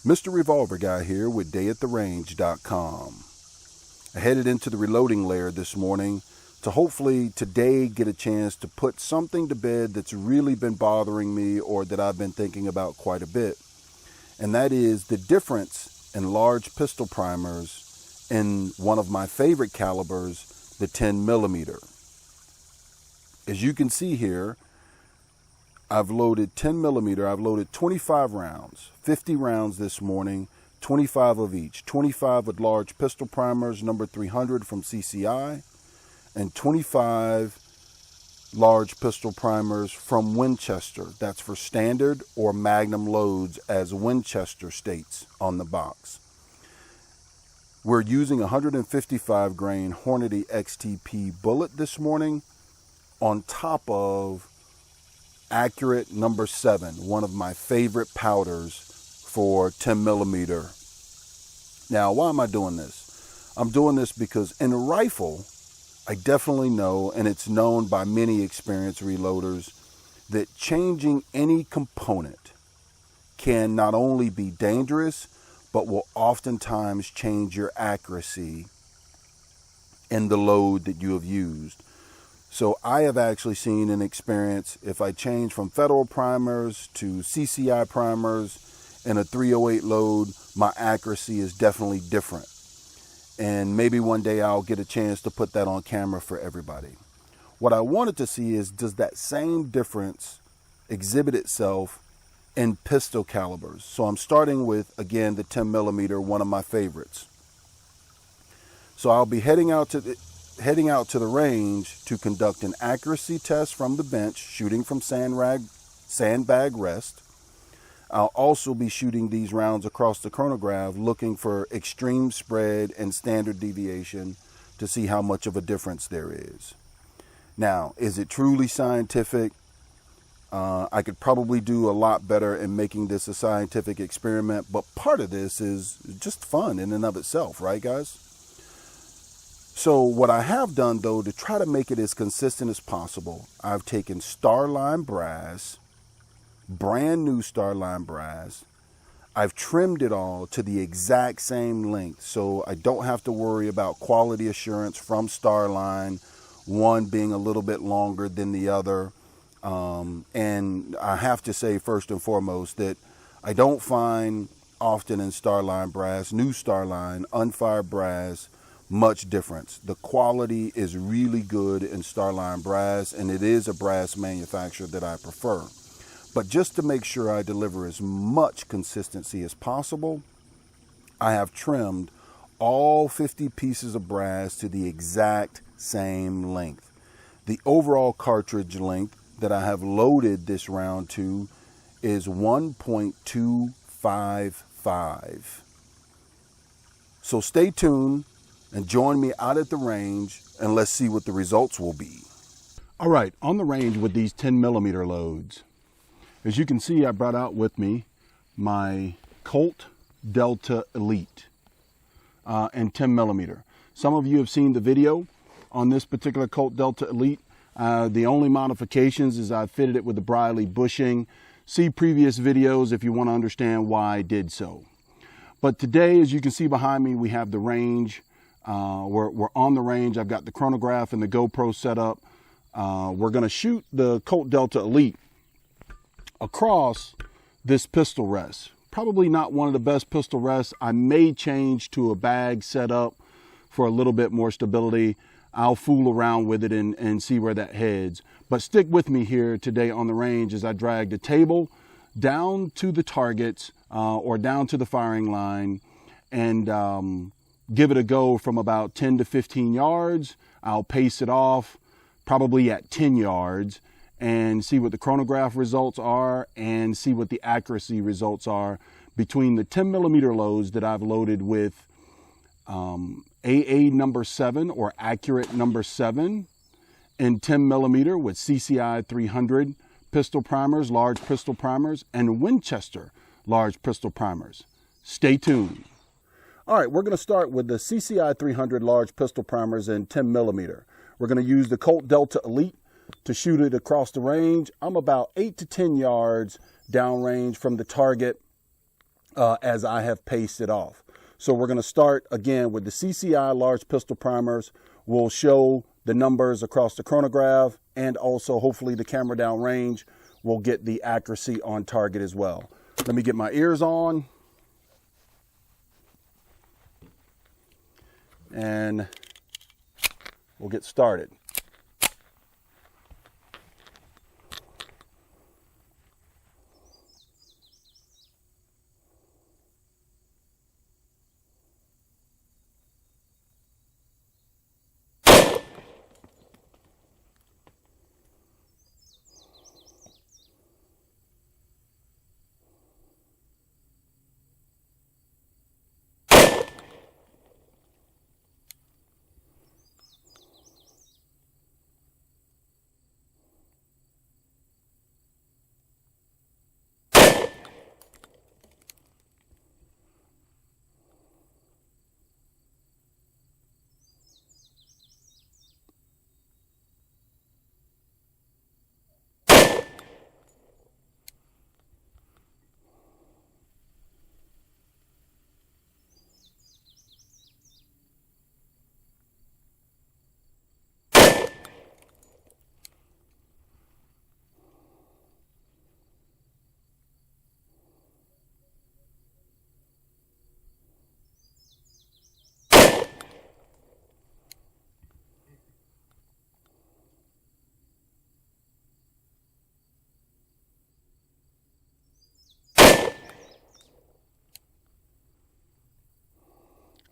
Mr. Revolver Guy here with DayAtTheRange.com. I headed into the reloading lair this morning to hopefully today get a chance to put something to bed that's really been bothering me or that I've been thinking about quite a bit. And that is the difference in large pistol primers in one of my favorite calibers, the 10mm. As you can see here, I've loaded 10mm, I've loaded 25 rounds, 50 rounds this morning, 25 of each. 25 with large pistol primers, number 300 from CCI, and 25 large pistol primers from Winchester. That's for standard or magnum loads, as Winchester states on the box. We're using 155 grain Hornady XTP bullet this morning on top of Accurate number 7, one of my favorite powders for 10mm. Now, why am I doing this? I'm doing this because in a rifle, I definitely know, and it's known by many experienced reloaders, that changing any component can not only be dangerous, but will oftentimes change your accuracy in the load that you have used. So I have actually seen an experience, if I change from Federal primers to CCI primers in a 308 load, my accuracy is definitely different. And maybe one day I'll get a chance to put that on camera for everybody. What I wanted to see is, does that same difference exhibit itself in pistol calibers? So I'm starting with, again, the 10mm, one of my favorites. So I'll be heading out to the range to conduct an accuracy test from the bench, shooting from sandbag rest. I'll also be shooting these rounds across the chronograph, looking for extreme spread and standard deviation to see how much of a difference there is. Now, is it truly scientific? I could probably do a lot better in making this a scientific experiment, but part of this is just fun in and of itself, right, guys? So what I have done, though, to try to make it as consistent as possible, I've taken Starline Brass, brand new Starline Brass. I've trimmed it all to the exact same length, so I don't have to worry about quality assurance from Starline, one being a little bit longer than the other. And I have to say, first and foremost, that I don't find often in Starline Brass, new Starline, unfired brass, much difference. The quality is really good in Starline Brass, and it is a brass manufacturer that I prefer. But just to make sure I deliver as much consistency as possible, I have trimmed all 50 pieces of brass to the exact same length. The overall cartridge length that I have loaded this round to is 1.255. So stay tuned and join me out at the range, and let's see what the results will be. All right, on the range with these 10mm loads, as you can see, I brought out with me my Colt Delta Elite and 10mm. Some of you have seen the video on this particular Colt Delta Elite. The only modifications is I fitted it with the Briley bushing. See previous videos if you want to understand why I did so. But today, as you can see behind me, we have the range. We're on the range. I've got the chronograph and the GoPro set up. We're going to shoot the Colt Delta Elite across this pistol rest. Probably not one of the best pistol rests. I may change to a bag setup for a little bit more stability. I'll fool around with it and see where that heads. But stick with me here today on the range as I drag the table down to the targets or down to the firing line and give it a go from about 10 to 15 yards. I'll pace it off probably at 10 yards and see what the chronograph results are and see what the accuracy results are between the 10mm loads that I've loaded with AA number 7 or Accurate number 7 and 10mm with CCI 300 pistol primers, large pistol primers, and Winchester large pistol primers. Stay tuned. All right, we're going to start with the CCI 300 large pistol primers and 10mm. We're going to use the Colt Delta Elite to shoot it across the range. I'm about 8 to 10 yards downrange from the target. as I have paced it off. So we're going to start again with the CCI large pistol primers. We'll show the numbers across the chronograph, and also hopefully the camera down range will get the accuracy on target as well. Let me get my ears on. And we'll get started.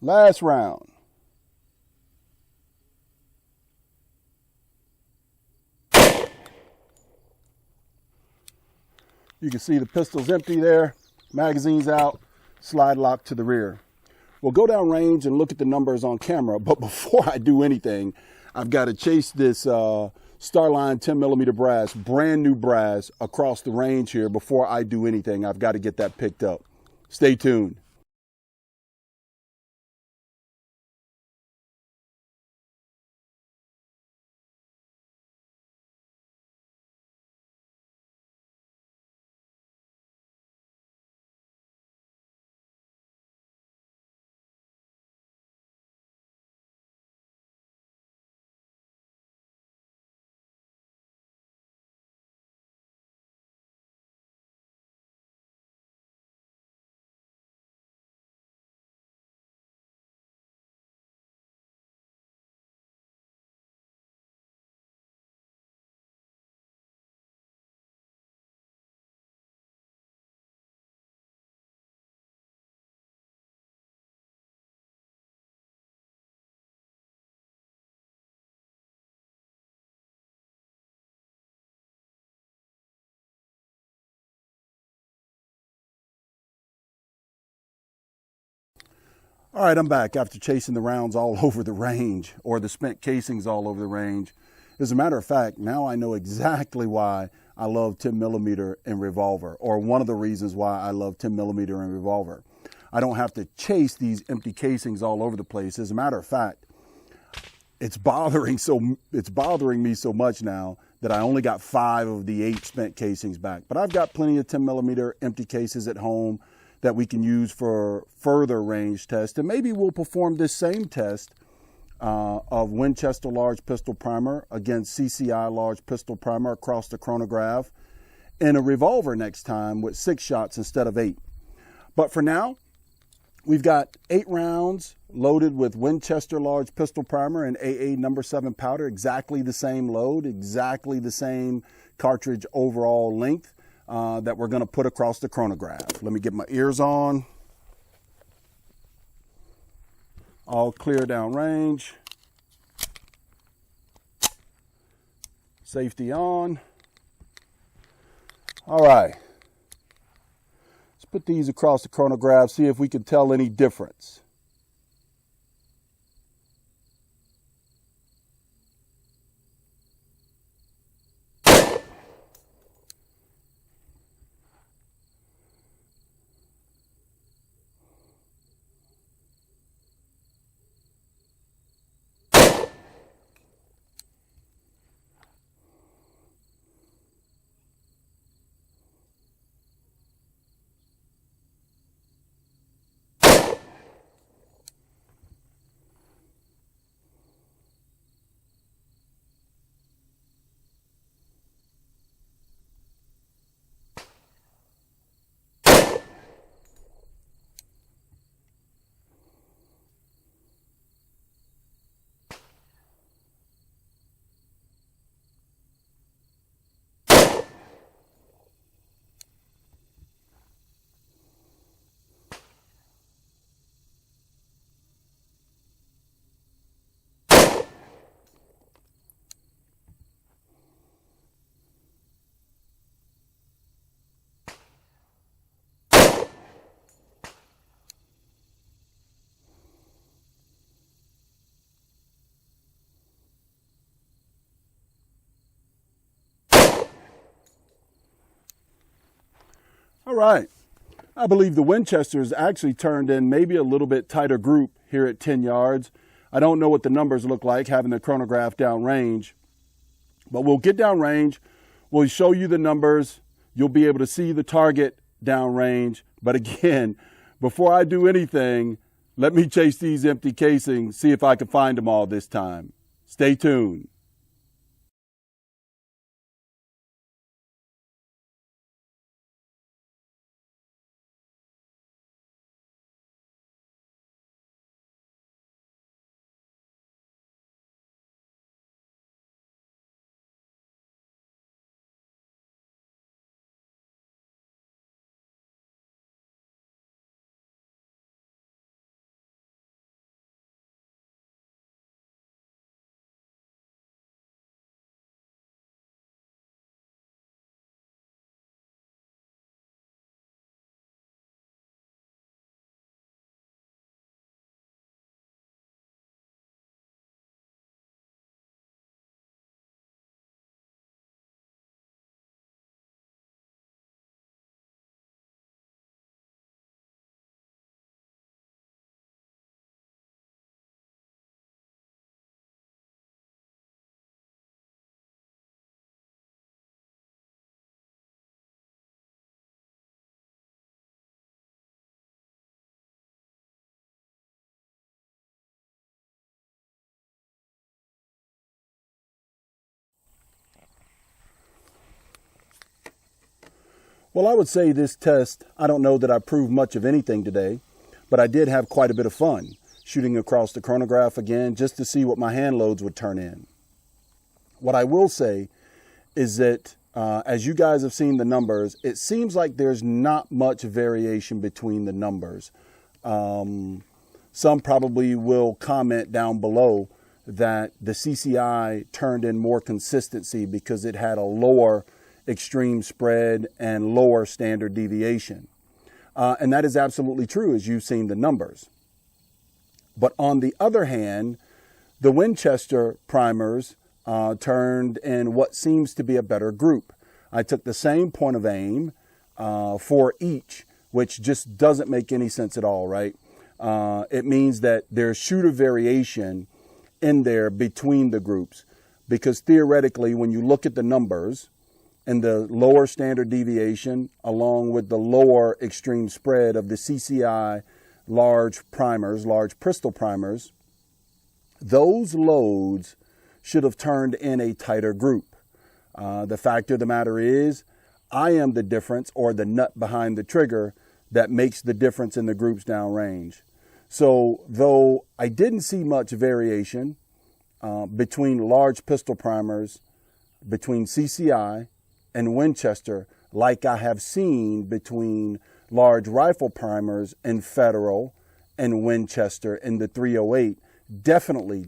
Last round. You can see the pistol's empty there, magazine's out, slide lock to the rear. We'll go down range and look at the numbers on camera, but before I do anything, I've got to chase this Starline 10mm brass, brand new brass, across the range here. Before I do anything, I've got to get that picked up. Stay tuned. All right, I'm back after chasing the rounds all over the range, or the spent casings all over the range. As a matter of fact, now I know exactly why I love 10mm and revolver, or one of the reasons why I love 10mm and revolver. I don't have to chase these empty casings all over the place. As a matter of fact, it's bothering me so much now that I only got 5 of the 8 spent casings back. But I've got plenty of 10mm empty cases at home that we can use for further range tests. And maybe we'll perform this same test of Winchester large pistol primer against CCI large pistol primer across the chronograph in a revolver next time with 6 shots instead of 8. But for now, we've got 8 rounds loaded with Winchester large pistol primer and AA number 7 powder, exactly the same load, exactly the same cartridge overall length that we're going to put across the chronograph. Let me get my ears on. All clear down range. Safety on. All right. Let's put these across the chronograph, see if we can tell any difference. All right. I believe the Winchester's actually turned in maybe a little bit tighter group here at 10 yards. I don't know what the numbers look like having the chronograph downrange, but we'll get downrange. We'll show you the numbers. You'll be able to see the target downrange. But again, before I do anything, let me chase these empty casings, see if I can find them all this time. Stay tuned. Well, I would say this test, I don't know that I proved much of anything today, but I did have quite a bit of fun shooting across the chronograph again just to see what my hand loads would turn in. What I will say is that as you guys have seen the numbers, it seems like there's not much variation between the numbers. Some probably will comment down below that the CCI turned in more consistency because it had a lower extreme spread and lower standard deviation. And that is absolutely true as you've seen the numbers. But on the other hand, the Winchester primers turned in what seems to be a better group. I took the same point of aim for each, which just doesn't make any sense at all, right? It means that there's shooter variation in there between the groups, because theoretically, when you look at the numbers, and the lower standard deviation along with the lower extreme spread of the CCI large primers, large pistol primers, those loads should have turned in a tighter group. The fact of the matter is, I am the difference, or the nut behind the trigger, that makes the difference in the groups downrange. So though I didn't see much variation between large pistol primers, between CCI and Winchester, like I have seen between large rifle primers and Federal and Winchester in the 308, definitely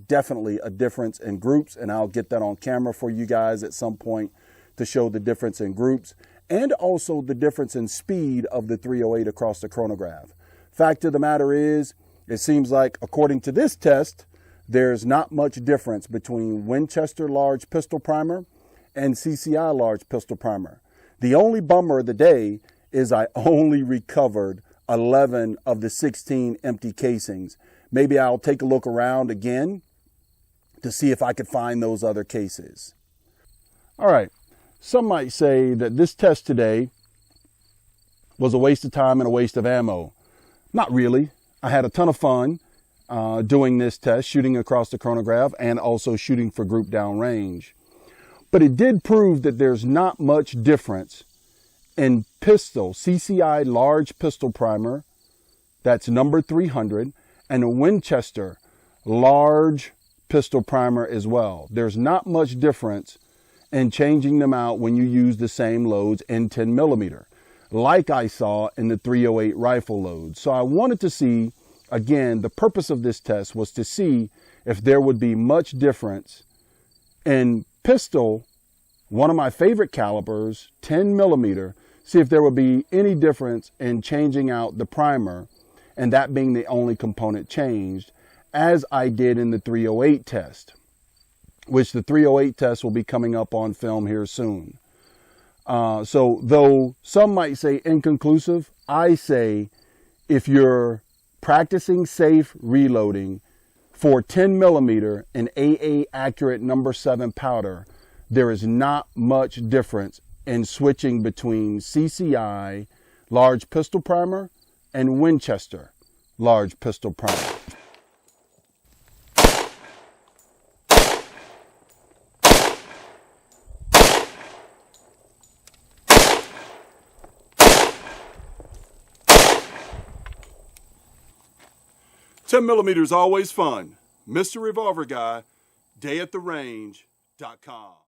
a difference in groups, and I'll get that on camera for you guys at some point to show the difference in groups and also the difference in speed of the 308 across the chronograph. Fact of the matter is, it seems like, according to this test, there's not much difference between Winchester large pistol primer and CCI large pistol primer. The only bummer of the day is I only recovered 11 of the 16 empty casings. Maybe I'll take a look around again to see if I could find those other cases. All right, some might say that this test today was a waste of time and a waste of ammo. Not really. I had a ton of fun doing this test, shooting across the chronograph and also shooting for group downrange. But it did prove that there's not much difference in pistol, CCI large pistol primer, that's number 300, and a Winchester large pistol primer as well. There's not much difference in changing them out when you use the same loads in 10 millimeter, like I saw in the 308 rifle loads. So I wanted to see, again, the purpose of this test was to see if there would be much difference in pistol, one of my favorite calibers, 10 millimeter, see if there would be any difference in changing out the primer, and that being the only component changed, as I did in the 308 test, which the 308 test will be coming up on film here soon. So though some might say inconclusive, I say if you're practicing safe reloading for 10 millimeter and AA accurate number 7 powder, there is not much difference in switching between CCI large pistol primer and Winchester large pistol primer. .10 millimeter is always fun. Mr. Revolver Guy, dayattherange.com.